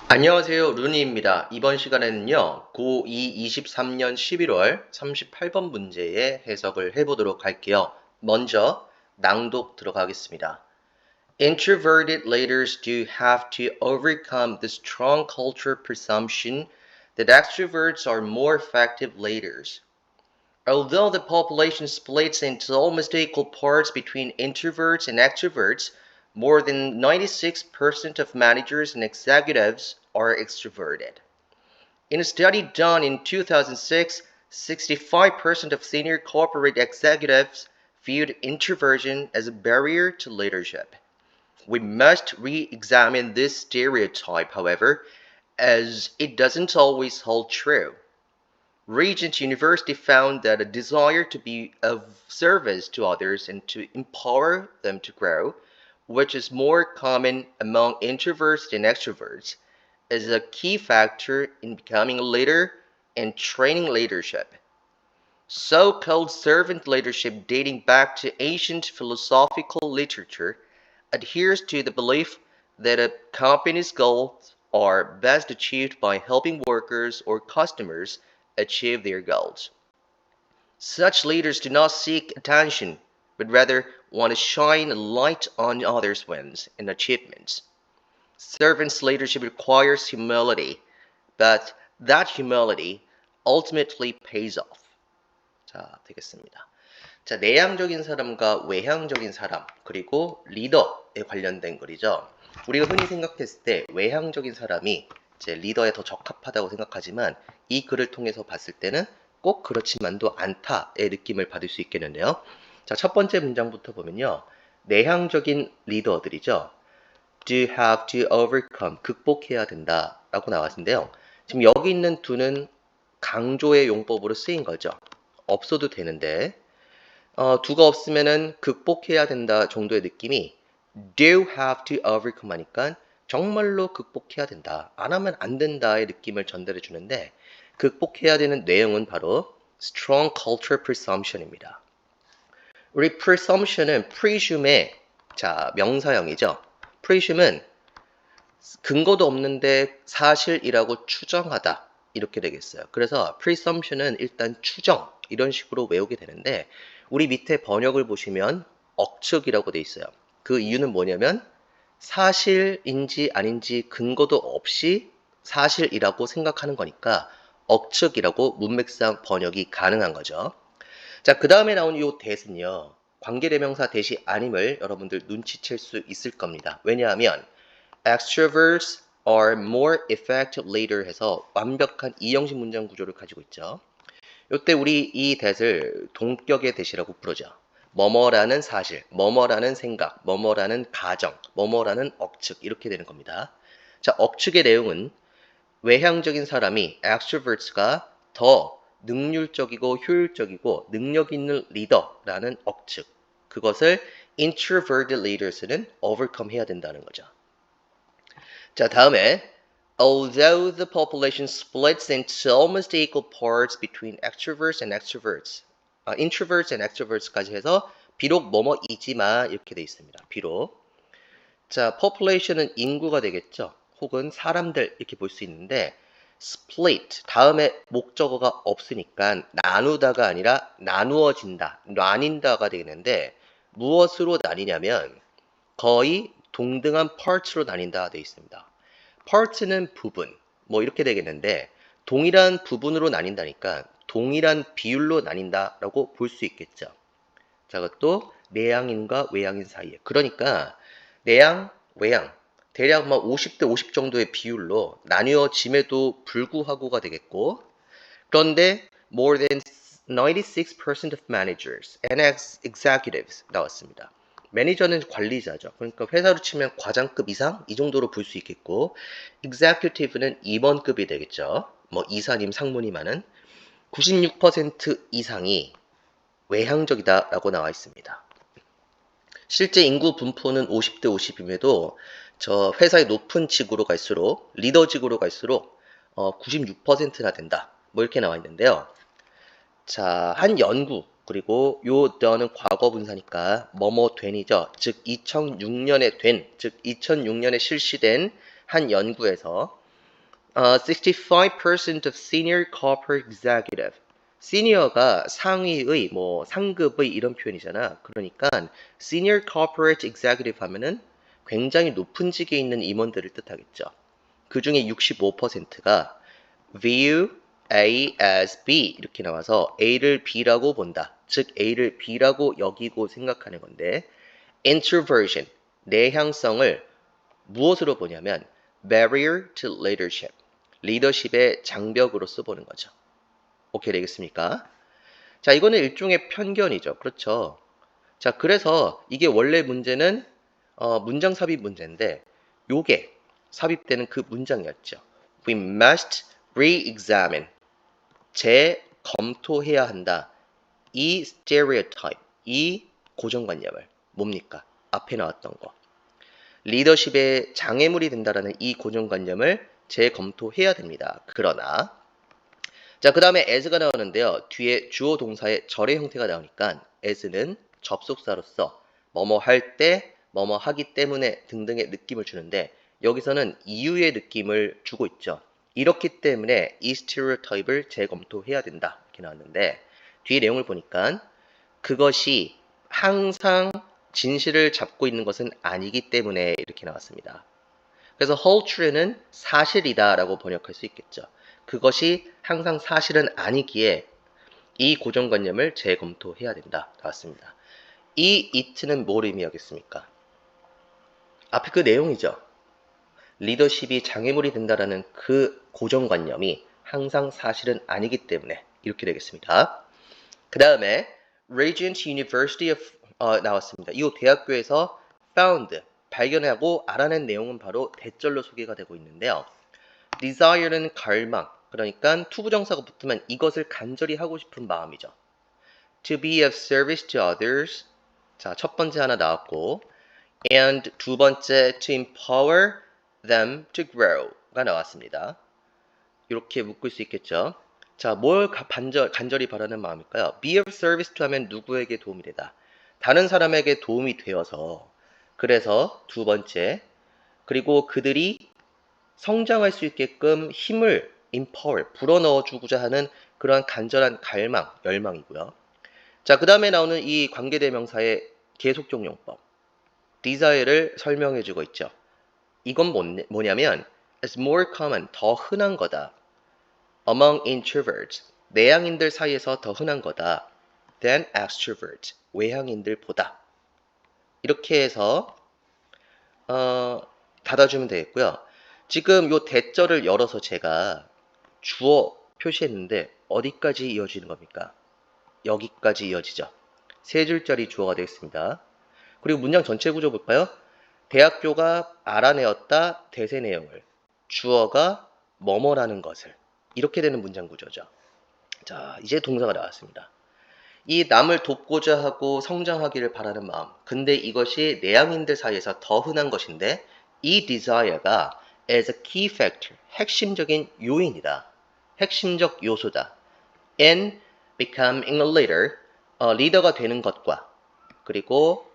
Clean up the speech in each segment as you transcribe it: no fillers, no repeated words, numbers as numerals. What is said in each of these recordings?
안녕하세요. 루니입니다. 이번 시간에는요, 고2 23년 11월 38번 문제의 해석을 해보도록 할게요. 먼저 낭독 들어가겠습니다. Introverted leaders do have to overcome the strong cultural presumption that extroverts are more effective leaders. Although the population splits into almost equal parts between introverts and extroverts, more than 96% of managers and executives are extroverted. In a study done in 2006, 65% of senior corporate executives viewed introversion as a barrier to leadership. We must re-examine this stereotype, however, as it doesn't always hold true. Regent University found that a desire to be of service to others and to empower them to grow, which is more common among introverts than extroverts, is a key factor in becoming a leader and training leadership. So-called servant leadership, dating back to ancient philosophical literature, adheres to the belief that a company's goals are best achieved by helping workers or customers achieve their goals. Such leaders do not seek attention, but rather want to shine a light on others' wins and achievements. Servants' leadership requires humility, but that humility ultimately pays off. 자, 되겠습니다. 자, 내향적인 사람과 외향적인 사람, 그리고 리더에 관련된 글이죠. 우리가 흔히 생각했을 때 외향적인 사람이 이제 리더에 더 적합하다고 생각하지만 이 글을 통해서 봤을 때는 꼭 그렇지만도 않다의 느낌을 받을 수 있겠는데요. 자, 첫 번째 문장부터 보면요. 내향적인 리더들이죠. do have to overcome, 극복해야 된다 라고 나왔는데요. 지금 여기 있는 do는 강조의 용법으로 쓰인 거죠. 없어도 되는데 do가 없으면은 극복해야 된다 정도의 느낌이 do have to overcome 하니까 정말로 극복해야 된다. 안 하면 안 된다의 느낌을 전달해 주는데 극복해야 되는 내용은 바로 strong cultural presumption입니다. 우리 presumption은 presume의 자, 명사형이죠. presume은 근거도 없는데 사실이라고 추정하다. 이렇게 되겠어요. 그래서 presumption은 일단 추정 이런 식으로 외우게 되는데 우리 밑에 번역을 보시면 억측이라고 돼 있어요. 그 이유는 뭐냐면 사실인지 아닌지 근거도 없이 사실이라고 생각하는 거니까 억측이라고 문맥상 번역이 가능한 거죠. 자, 그 다음에 나온 이 that은요. 관계대명사 that이 아님을 여러분들 눈치챌 수 있을 겁니다. 왜냐하면 extroverts are more effective later 해서 완벽한 이형식 문장 구조를 가지고 있죠. 이때 우리 이 that을 동격의 that이라고 부르죠. 뭐뭐라는 사실, 뭐뭐라는 생각, 뭐뭐라는 가정, 뭐뭐라는 억측 이렇게 되는 겁니다. 자, 억측의 내용은 외향적인 사람이 extroverts가 더 능률적이고 효율적이고 능력 있는 리더라는 억측. 그것을 introverted leaders는 overcome 해야 된다는 거죠. 자, 다음에 although the population splits into almost equal parts between extroverts and extroverts, introverts and extroverts까지 해서 비록 뭐뭐이지만 이렇게 돼 있습니다. 비록. 자, population은 인구가 되겠죠. 혹은 사람들 이렇게 볼 수 있는데 split 다음에 목적어가 없으니까 나누다가 아니라 나누어진다, 나뉜다가 되겠는데 무엇으로 나뉘냐면 거의 동등한 parts로 나뉜다 되어 있습니다. parts는 부분, 뭐 이렇게 되겠는데 동일한 부분으로 나뉜다니까 동일한 비율로 나뉜다라고 볼 수 있겠죠. 자, 그것도 내향인과 외향인 사이에. 그러니까 내향, 외향 대략 뭐 50대 50 정도의 비율로 나뉘어짐에도 불구하고가 되겠고 그런데 more than 96% of managers and executives 나왔습니다. 매니저는 관리자죠. 그러니까 회사로 치면 과장급 이상 이 정도로 볼 수 있겠고 executive는 임원급이 되겠죠. 뭐 이사님, 상무님하는 96% 이상이 외향적이다라고 나와 있습니다. 실제 인구 분포는 50대 50임에도 저 회사의 높은 직으로 갈수록 리더직으로 갈수록 96%나 된다. 뭐 이렇게 나와 있는데요. 자, 한 연구 그리고 요 the는 과거 분사니까 뭐뭐 된이죠. 즉 2006년에 실시된 한 연구에서 65% of senior corporate executive. 시니어가 상위의 뭐 상급의 이런 표현이잖아. 그러니까 senior corporate executive 하면은 굉장히 높은 직에 있는 임원들을 뜻하겠죠. 그 중에 65%가 view A as B 이렇게 나와서 A를 B라고 본다. 즉 A를 B라고 여기고 생각하는 건데 introversion, 내향성을 무엇으로 보냐면 barrier to leadership, 리더십의 장벽으로서 보는 거죠. 오케이 되겠습니까? 자, 이거는 일종의 편견이죠. 그렇죠? 자, 그래서 이게 원래 문제는 문장 삽입 문제인데 요게 삽입되는 그 문장이었죠. We must re-examine. 재검토해야 한다. 이 stereotype, 이 고정관념을 뭡니까? 앞에 나왔던 거. 리더십에 장애물이 된다라는 이 고정관념을 재검토해야 됩니다. 그러나 자, 그 다음에 as가 나오는데요. 뒤에 주어 동사의 절의 형태가 나오니까 as는 접속사로서 뭐뭐 할 때, 뭐뭐 하기 때문에 등등의 느낌을 주는데 여기서는 이유의 느낌을 주고 있죠. 이렇기 때문에 이 스테레오타입을 재검토해야 된다. 이렇게 나왔는데 뒤에 내용을 보니까 그것이 항상 진실을 잡고 있는 것은 아니기 때문에 이렇게 나왔습니다. 그래서 whole true는 사실이다 라고 번역할 수 있겠죠. 그것이 항상 사실은 아니기에 이 고정관념을 재검토해야 된다. 나왔습니다. 이 it는 뭘 의미하겠습니까? 앞에 그 내용이죠. 리더십이 장애물이 된다라는 그 고정관념이 항상 사실은 아니기 때문에 이렇게 되겠습니다. 그 다음에 Regent University of 나왔습니다. 이 대학교에서 found 발견하고 알아낸 내용은 바로 대절로 소개가 되고 있는데요. desire는 갈망, 그러니까 투부정사가 붙으면 이것을 간절히 하고 싶은 마음이죠. to be of service to others. 자, 첫 번째 하나 나왔고 and 두 번째 to empower them to grow가 나왔습니다. 이렇게 묶을 수 있겠죠. 자, 뭘 간절히 바라는 마음일까요? be of service to 하면 누구에게 도움이 되다. 다른 사람에게 도움이 되어서 그래서 두 번째 그리고 그들이 성장할 수 있게끔 힘을 empower, 불어넣어주고자 하는 그러한 간절한 갈망, 열망이고요. 자, 그 다음에 나오는 이 관계대명사의 계속적용법, desire를 설명해주고 있죠. 이건 뭐냐면 is more common, 더 흔한 거다. among introverts, 내향인들 사이에서 더 흔한 거다. than extroverts, 외향인들보다. 이렇게 해서 닫아주면 되겠고요. 지금 요 대절을 열어서 제가 주어 표시했는데 어디까지 이어지는 겁니까? 여기까지 이어지죠. 세 줄짜리 주어가 되겠습니다. 그리고 문장 전체 구조 볼까요? 대학교가 알아내었다 대세 내용을 주어가 뭐뭐라는 것을 이렇게 되는 문장 구조죠. 자, 이제 동사가 나왔습니다. 이 남을 돕고자 하고 성장하기를 바라는 마음. 근데 이것이 내향인들 사이에서 더 흔한 것인데 이 desire가 as a key factor, 핵심적인 요인이다. 핵심적 요소다. in becoming a leader, 리더가 되는 것과 그리고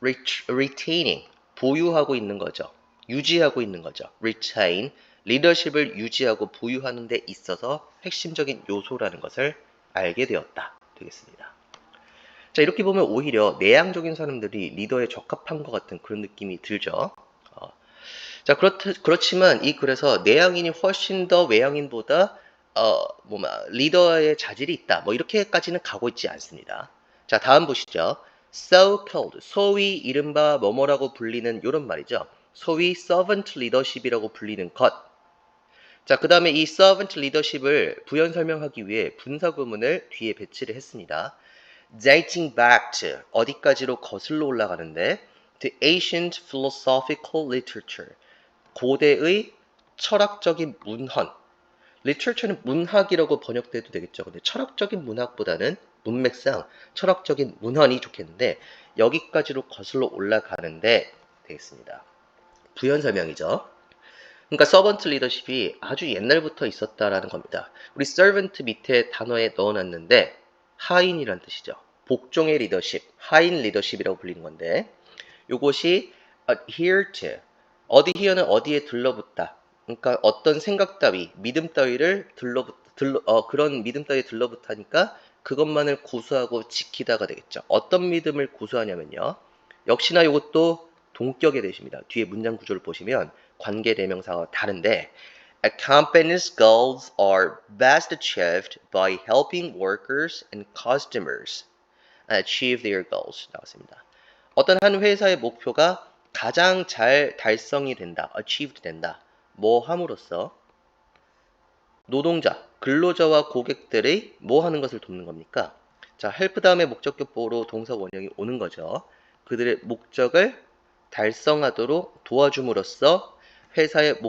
retaining, 보유하고 있는 거죠. 유지하고 있는 거죠. retain, 리더십을 유지하고 보유하는 데 있어서 핵심적인 요소라는 것을 알게 되었다. 되겠습니다. 자, 이렇게 보면 오히려 내향적인 사람들이 리더에 적합한 것 같은 그런 느낌이 들죠. 자, 그렇지만 이 글에서 내향인이 훨씬 더 외향인보다 리더의 자질이 있다. 뭐 이렇게까지는 가고 있지 않습니다. 자, 다음 보시죠. so-called, 소위 이른바 뭐뭐라고 불리는 이런 말이죠. 소위 servant leadership이라고 불리는 것. 자, 그 다음에 이 servant leadership을 부연 설명하기 위해 분사구문을 뒤에 배치를 했습니다. dating back to, 어디까지로 거슬러 올라가는데 the ancient philosophical literature, 고대의 철학적인 문헌. literature는 문학이라고 번역돼도 되겠죠. 근데 철학적인 문학보다는 문맥상 철학적인 문헌이 좋겠는데 여기까지로 거슬러 올라가는데 되겠습니다. 부연 설명이죠. 그러니까 서번트 리더십이 아주 옛날부터 있었다라는 겁니다. 우리 servant 밑에 단어에 넣어놨는데 하인이란 뜻이죠. 복종의 리더십, 하인 리더십이라고 불리는 건데 요것이 adhere to, adhere는 어디에 들러붙다, 그러니까 어떤 생각 따위, 믿음 따위를 그런 믿음 따위 들러붙으니까 그것만을 고수하고 지키다가 되겠죠. 어떤 믿음을 고수하냐면요. 역시나 이것도 동격의 대시입니다. 뒤에 문장 구조를 보시면 관계 대명사와 다른데 A company's goals are best achieved by helping workers and customers achieve their goals 나왔습니다. 어떤 한 회사의 목표가 가장 잘 달성이 된다, achieved 된다. 뭐 함으로써 노동자, 근로자와 고객들이 뭐 하는 것을 돕는 겁니까? 자, help 다음에 목적격보로 동사 원형이 오는 거죠. 그들의 목적을 달성하도록 도와줌으로써 회사의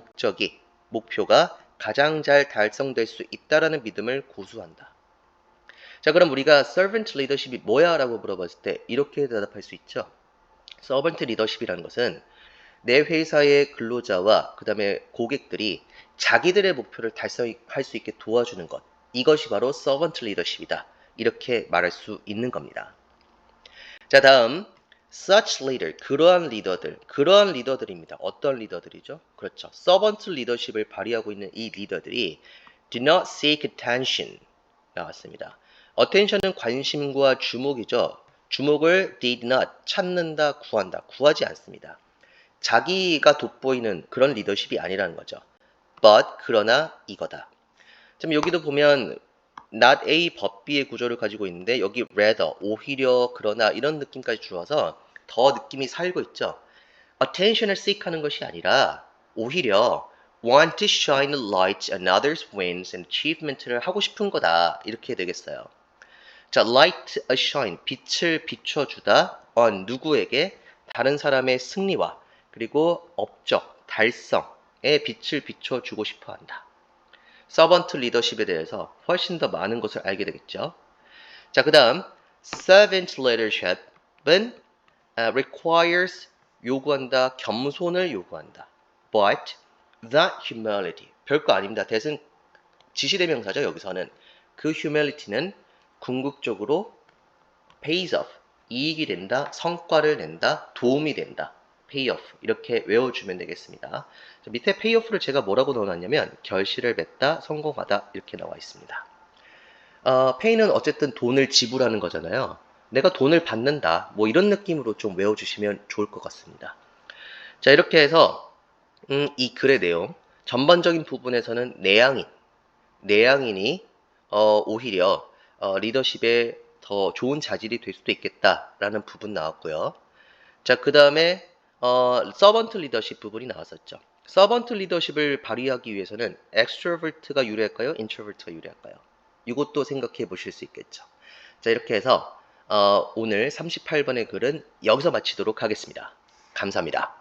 목표가 가장 잘 달성될 수 있다라는 믿음을 고수한다. 자, 그럼 우리가 servant leadership이 뭐야? 라고 물어봤을 때 이렇게 대답할 수 있죠. servant leadership이라는 것은 내 회사의 근로자와 그 다음에 고객들이 자기들의 목표를 달성할 수 있게 도와주는 것. 이것이 바로 servant leadership이다. 이렇게 말할 수 있는 겁니다. 자, 다음 such leader, 그러한 리더들입니다. 어떤 리더들이죠? 그렇죠. servant leadership을 발휘하고 있는 이 리더들이 do not seek attention 나왔습니다. attention은 관심과 주목이죠. 주목을 did not, 찾는다, 구한다, 구하지 않습니다. 자기가 돋보이는 그런 리더십이 아니라는 거죠. but, 그러나 이거다. 지금 여기도 보면 not A, but B의 구조를 가지고 있는데 여기 rather, 오히려, 그러나 이런 느낌까지 주어서 더 느낌이 살고 있죠. attention을 seek하는 것이 아니라 오히려 want to shine a light on others' wins and achievement를 하고 싶은 거다. 이렇게 되겠어요. 자, light a shine, 빛을 비춰주다 on 누구에게? 다른 사람의 승리와 그리고 업적, 달성에 빛을 비춰주고 싶어 한다. 서번트 리더십에 대해서 훨씬 더 많은 것을 알게 되겠죠. 자, 그 다음 servant leadership은 requires 요구한다, 겸손을 요구한다. But that humility, 별거 아닙니다. that은 지시대명사죠. 여기서는 그 humility는 궁극적으로 pays off, 이익이 된다, 성과를 낸다, 도움이 된다. pay off 이렇게 외워주면 되겠습니다. 자, 밑에 pay off를 제가 뭐라고 넣어놨냐면 결실을 맺다, 성공하다 이렇게 나와 있습니다. pay는 어쨌든 돈을 지불하는 거잖아요. 내가 돈을 받는다, 뭐 이런 느낌으로 좀 외워주시면 좋을 것 같습니다. 자, 이렇게 해서 이 글의 내용 전반적인 부분에서는 내향인이 오히려 리더십에 더 좋은 자질이 될 수도 있겠다라는 부분 나왔고요. 자, 그 다음에 서번트 리더십 부분이 나왔었죠. 서번트 리더십을 발휘하기 위해서는 extrovert가 유리할까요? introvert가 유리할까요? 이것도 생각해 보실 수 있겠죠. 자, 이렇게 해서 오늘 38번의 글은 여기서 마치도록 하겠습니다. 감사합니다.